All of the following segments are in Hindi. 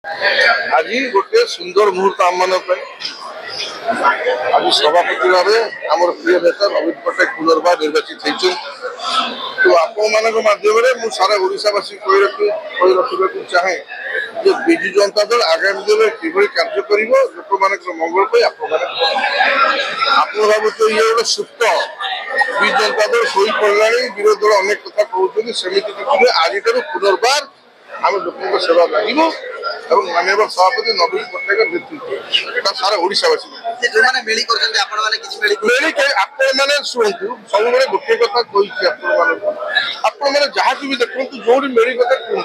आज गोटे सुंदर मुहूर्त आम मान आज सभापति भाव आम प्रिय नेता नवीन पट्टनायक पुनर्बार निर्वाचित होती। तो आपण माध्यम सारा ओडावासी रखा चाहे जो विजु जनता दल आगामी दिन कि कार्य कर लोक मंगल आप भावुँ ये गोटे सुप्त विजु जनता दल शोई पड़ा विरोधी दल अनेक कथा कहते सेमती देखिए आज पुनर्बार आम लोक सेवा लगे मानव सभापति नवीन पट्टनायक नेतृत्व सारा ओडावासी मैंने शुणु सब गोटे कथा कही आपण जहाँ भी देखो जो मेरी कथा कहूँ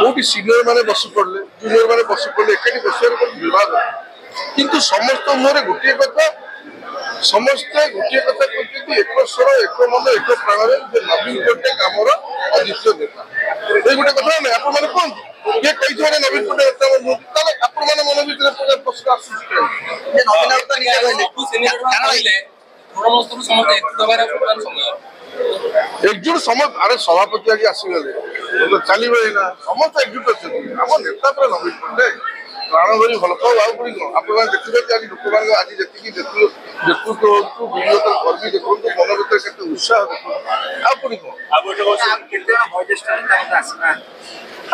जो सीनियर मैंने बस पड़े जूनियर मैंने बस पड़े एकाठी बस विवाद किंतु समस्त मुहर गोटे कथा समस्ते गोटे कथा कहते एक स्वर एक मन एक प्राण नवीन पट्टनायक आमर अद्वितीय नेता ये गोटे कथा ना आप कहते ये कही नवीन पट्टनायक आप मन भर प्रश्न एकजुट समस्त अरे सभापति आज आसगले चलिए ना समस्त एकजुट अच्छे आम नेता पूरा नवीन पट्टनायक प्राण धरी भल पाऊ आप देखते आज लोक आज जी नेतृत्व विगत कर्मी देखो मन भर के उत्साह देखो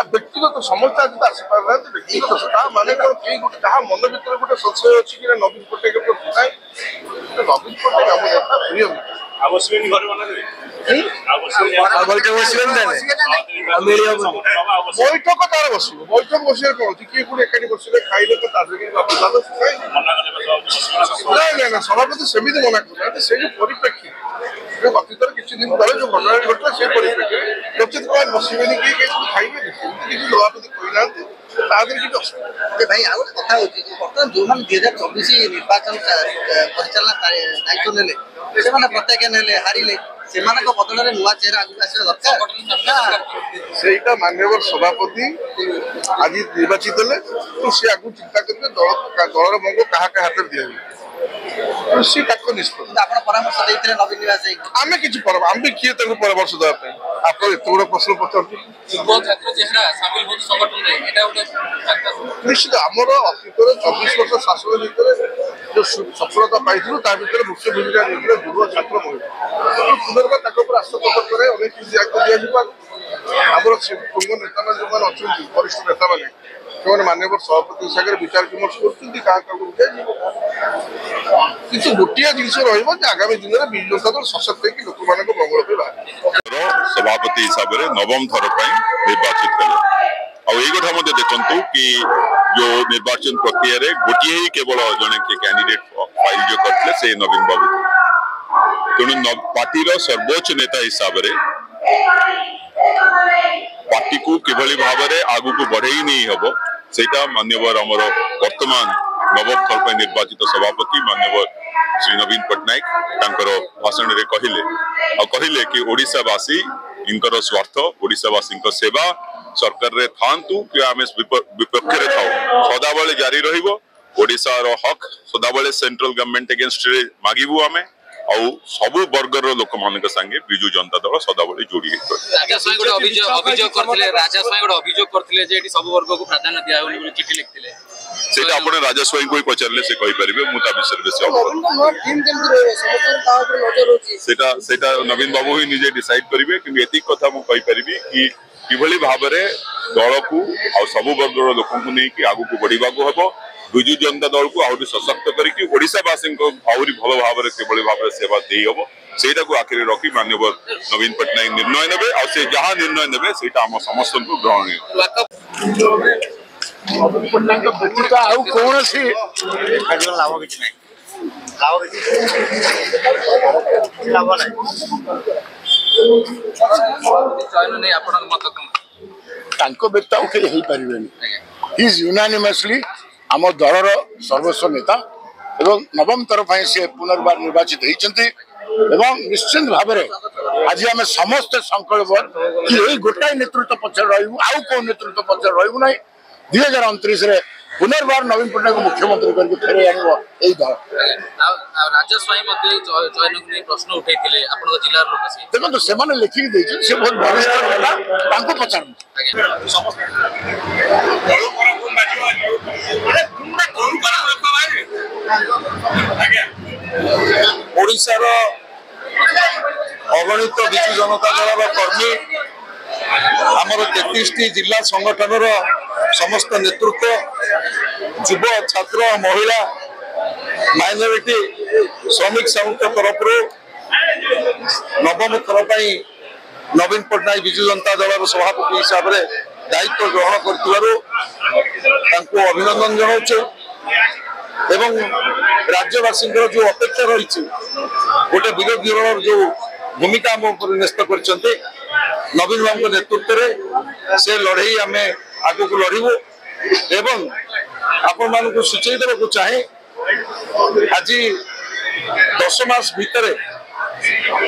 व्यक्तिगत समस्त आज तो आसपार ना व्यक्तिगत माने कहीं गोटे जहाँ मन भर गोटे संशय अच्छी कि नवीन पट्टनायक नवीन पट्टनायक आम नेता प्रिय बैठक तार बस बैठक बस कौन किए गोटे एकाठी बस खाइले तो ना सभापति सेमती मना कर से परिप्रेक्षी अतीत किसी दिन तले जो घटना घटना से परिप्रेक्षी नचित कौन बसबे किए खाइबे किसी सभापति कहना भाई आउ कथा बर्तमान जो 2024 निर्वाचन परिचालना दायित्व ने प्रत्याख्यान ने हारिले बदल नुआ चेहरा आगे आसा दरकार से माननीय सभापति आज निर्वाचित हेले तो सी आगु चिंता करेंगे दलर मंग क्या हाथ में दिया सी निष्पत्ति परामर्श देते नवीन निवास आम कि आम भी किए परामर्श देवाई आप एत बड़ा प्रश्न पचार निश्चित आमर अतीत 24 वर्ष शासन भितर जो सफलता पाई मुख्य भूमिका नहीं युवा छात्र महिला पुनर्बार आस्था प्रकट कर अनेक दिया आमर पूर्व नेता जो अच्छा वरिष्ठ नेता मैंने जो माननीय सभापति हिसाब से विचार विमर्श कर गोटे जिनस रगामी दिन में विजु जनता दल सशक्त होकर लोक मान मंगल बाहर सभापति हिसाब से नवम थर निर्वाचित कले देखु कि जो निर्वाचन प्रक्रिया गोटे ही केवल जड़े कैंडिडेट फाइल जो करते से नवीन बाबू तेणु पार्टी सर्वोच्च नेता हिसाब से पार्टी को किभली भाव में आगु को बढ़ई नहीं हम सेटा माननीय आमर वर्तमान नवम थर निर्वाचित सभापति माननीय श्री नवीन पट्टनायक भाषण में कहले कि ओडिशावासी इनकर स्वार्थ ओडिशावासी सेवा सरकार रे थांतु कि आम विपक्ष रे थाउ सदाबले जारी रहिबो ओडिशार हक सदाबले सेंट्रल गवर्नमेंट अगेंस्ट रे मागिबु आमे आउ सब वर्गर लोक मानक संगे बिजु जनता दल सदाबले जोड़ी राजा स्वाई गोटे अभियोग करथिले राजा स्वाई गोटे अभियोग करथिले जे एटी सब वर्ग को प्राधान्य दिया होनी बोली चिट्ठी लिखथिले सेटा आपण राजा स्वाई को पचारले से कहि परिबे मुता विषय बेसी अवगत टीम केमति रहबो समस्त ता ऊपर नजर होची सेटा नवीन बाबू ही निजे डिसाइड करिवे कि एति कथा मु कहि परिबी कि किभली भाव में दल को आ सब वर्गर लोक नहीं आगु को बढ़ा हम विजु जनता दल को आहरी सशक्त करके ओडिशावासी आहरी भल भाव में किभली भाव सेवा दे हम सेटा को आखिरी रखी माननीय नवीन पट्टनायक निर्णय नेबे आ से जहां निर्णय नेबे सेटा हम समस्त को ग्रहणीय नवीन पट्टनायक व्यक्तित्व आउ कौन सी लाभ किसी लाभ चयन नहीं आपन मत तांको व्यक्ति उठे हो पारे इज यूनानिमसली आम दलर सर्वस्व नेता एवं नवम तरफ से पुनर्बार निर्वाचित होती निश्चित भाव में आज आम समस्त संकल्प कि यही गोटाए नेतृत्व पचर रू आउ कौ नेतृत्व पचर रू ना 2029 पुनर्बार नवीन पट्टनायक मुख्यमंत्री करके फेरे आनिबो एई दल राज्य स्वाई चयन प्रश्न उठे आपन जिलार लोक से देखो तो से माने लिखि दे से बहुत वरिष्ठ नेता तांको पचार ଅଗଣିତ ବିଜୁ ଜନତା ଦଳର କର୍ମୀ ଆମର 33ଟି ଜିଲ୍ଲା ସଂଗଠନର ସମସ୍ତ ନେତୃତ୍ୱ ଯୁବ ଛାତ୍ର ମହିଳା ମାଇନରିଟି ଶ୍ରମିକ ସଂଘ ତରଫରୁ ନବମ ଥର ପାଇଁ ନବୀନ ପଟ୍ଟନାୟକ ବିଜୁ ଜନତା ଦଳର ସଭାପତି ହିସାବରେ ଦାୟିତ୍ୱ ଗ୍ରହଣ କରିଥିବାରୁ ତାଙ୍କୁ ଅଭିନନ୍ଦନ ଜଣାଉଛୁ ଏବଂ ରାଜ୍ୟବାସୀଙ୍କର ଯେଉଁ ଅପେକ୍ଷା ରହିଛି ଗୋଟେ ବିରୋଧୀ ଦଳର ଯେଉଁ ଭୂମିକା ଆମ ଉପରେ ନ୍ୟସ୍ତ କରିଛନ୍ତି ନବୀନ ବାବୁଙ୍କ ନେତୃତ୍ୱରେ ସେ ଲଢ଼େଇ ଆମେ ଆଗକୁ ଲଢ଼ିବୁ ଏବଂ ଆପଣମାନଙ୍କୁ ସୂଚାଇ ଦେବାକୁ ଚାହେଁ ଆଜି 10 ମାସ ଭିତରେ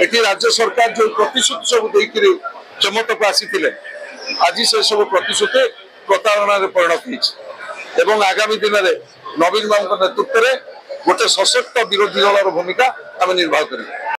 ଏଠି ରାଜ୍ୟ ସରକାର ଯେଉଁ ପ୍ରତିଶ୍ରୁତି ସବୁ ଦେଇକରି କ୍ଷମତାକୁ ଆସିଥିଲେ ଆଜି ସେ ସବୁ ପ୍ରତିଶ୍ରୁତି ପ୍ରତାରଣାରେ ପରିଣତ ହୋଇଛି ଏବଂ ଆଗାମୀ ଦିନରେ ନବୀନ ବାବୁଙ୍କ ନେତୃତ୍ୱରେ ଗୋଟେ ସଶକ୍ତ ବିରୋଧୀ ଦଳର ଭୂମିକା ଆମେ ନିର୍ବାହ କରିବୁ।